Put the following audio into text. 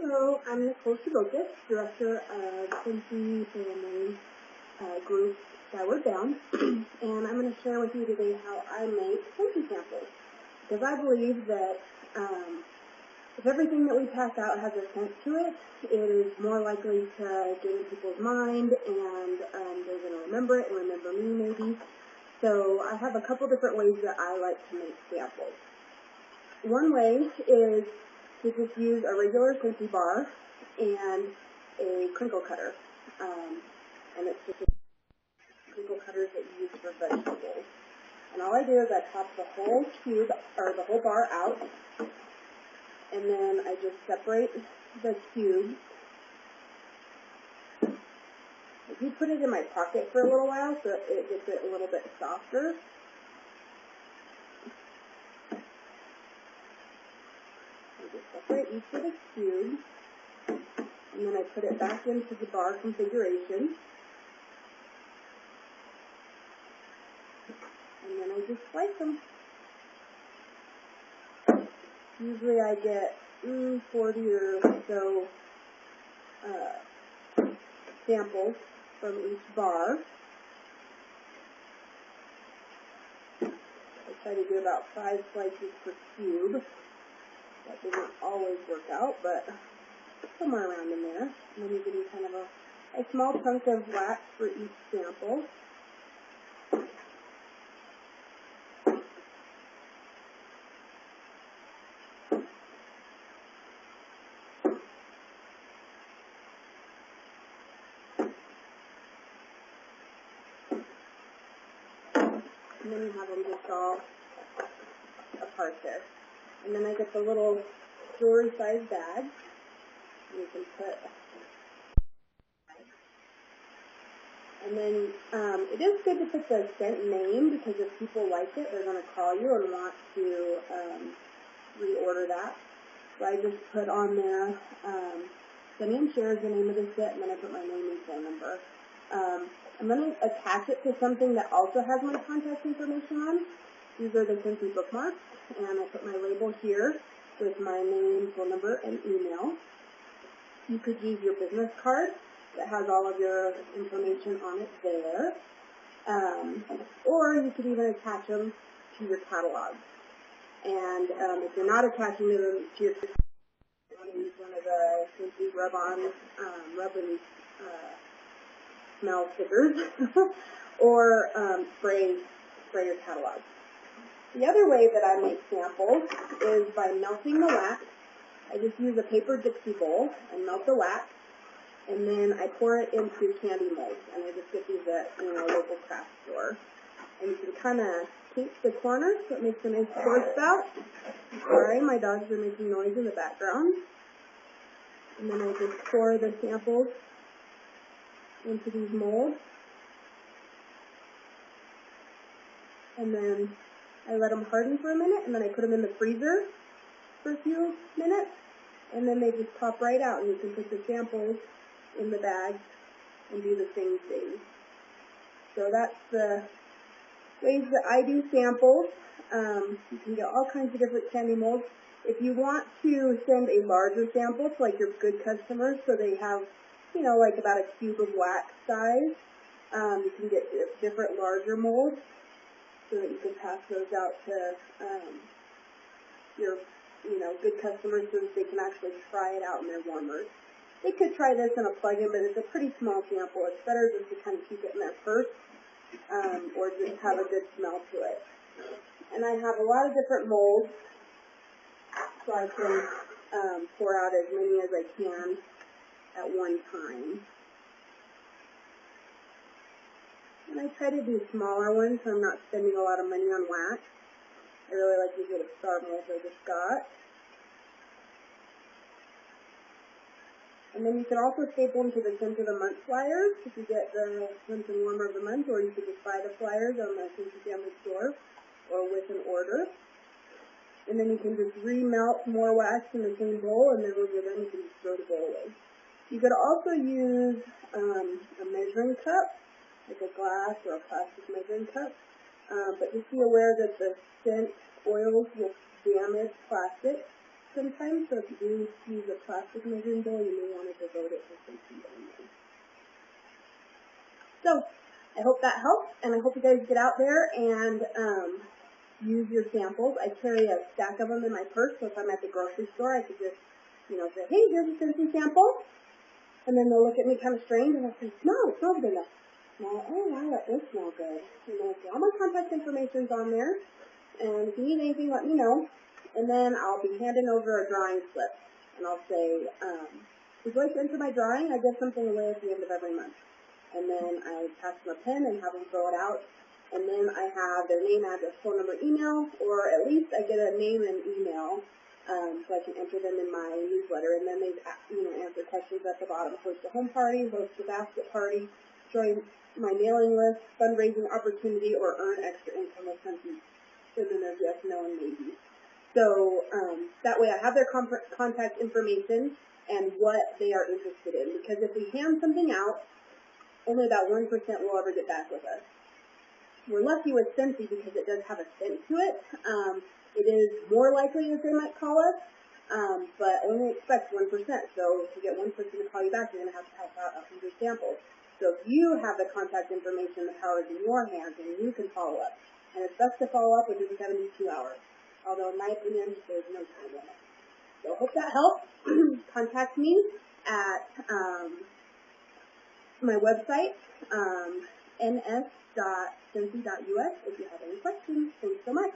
Hello, I'm Nicole Shabokas, Director of Scentsy Family Group Skyward Bound, and I'm going to share with you today how I make Scentsy samples. Because I believe that if everything that we pass out has a scent to it, it is more likely to get in people's mind, and they're going to remember it and remember me maybe. So I have a couple different ways that I like to make samples. One way is to just use a regular Scentsy bar and a crinkle cutter. And it's just crinkle cutters that you use for vegetables. And all I do is I pop the whole cube, or the whole bar out, and then I just separate the cube. I do put it in my pocket for a little while so it gets it a little bit softer. Separate each of the cubes, and then I put it back into the bar configuration, and then I just slice them. Usually I get 40 or so samples from each bar. I try to do about 5 slices per cube. That doesn't always work out, but somewhere around in there. And then you can do kind of a small chunk of wax for each sample. And then you have them just all apart there. And then I get the little jewelry-sized bag. You can put. And then it is good to put the scent name, because if people like it, they're going to call you and want to reorder that. So I just put on there, Sunny and Cher is the name of the set, and then I put my name and phone number. I'm going to attach it to something that also has my contact information on. These are the Scentsy bookmarks, and I put my label here with my name, phone number, and email. You could use your business card that has all of your information on it there, or you could even attach them to your catalog. And if you're not attaching them to your catalog, you want to use one of the Scentsy rub-on, rub-and smell stickers, or spray your catalog. The other way that I make samples is by melting the wax. I just use a paper Dixie bowl and melt the wax, and then I pour it into candy molds. And I just get these at a local craft store. And you can kind of kink the corners so it makes a nice pour spout. Sorry, my dogs are making noise in the background. And then I just pour the samples into these molds. And then I let them harden for a minute, and then I put them in the freezer for a few minutes, and then they just pop right out, and you can put the samples in the bag and do the same thing. So that's the ways that I do samples. You can get all kinds of different candy molds. If you want to send a larger sample to like your good customers, so they have, like about a cube of wax size, you can get different larger molds, so that you can pass those out to your, good customers so that they can actually try it out in their warmers. They could try this in a plug-in, but it's a pretty small sample. It's better just to kind of keep it in there first, or just have a good smell to it. And I have a lot of different molds, so I can pour out as many as I can at one time. And I try to do smaller ones so I'm not spending a lot of money on wax. I really like these little star molds I just got. And then you can also staple them to the Scent of the Month flyers if you get the Scent and Warmer of the Month, or you could just buy the flyers on the Scentsy Family store or with an order. And then you can just remelt more wax in the same bowl, and then when you're done, you can just throw the bowl away. You could also use a measuring cup, like a glass or a plastic measuring cup, but just be aware that the scent oils will damage plastic, sometimes, so if you use a plastic measuring bowl, you may want to devote it to Scentsy only. So, I hope that helps, and I hope you guys get out there and use your samples. I carry a stack of them in my purse, so if I'm at the grocery store, I could just, say, hey, here's a Scentsy sample. And then they'll look at me kind of strange, and I'll say, no, it smells good enough. Now, oh, wow, that does smell good. And then all my contact information's on there, and if you need anything, let me know. And then I'll be handing over a drawing slip, and I'll say, would you like to enter my drawing? I give something away at the end of every month. And then I pass them a pen and have them fill it out. And then I have their name, address, phone number, email, or at least I get a name and email so I can enter them in my newsletter. And then they answer questions at the bottom. Host a home party, host a basket party, join my mailing list, fundraising opportunity, or earn extra income with Scentsy. And then there's yes, no, and maybe. So that way I have their contact information and what they are interested in. Because if we hand something out, only about 1% will ever get back with us. We're lucky with Scentsy because it does have a scent to it. It is more likely that they might call us, but only expect 1%. So to get 1% to call you back, you're going to have to pass out 100 samples. So if you have the contact information, the power is in your hands, and you can follow up. And it's best to follow up within 72 hours. Although in my opinion, there's no time limit. So I hope that helps. Contact me at my website, ns.scentsy.us, if you have any questions. Thanks so much.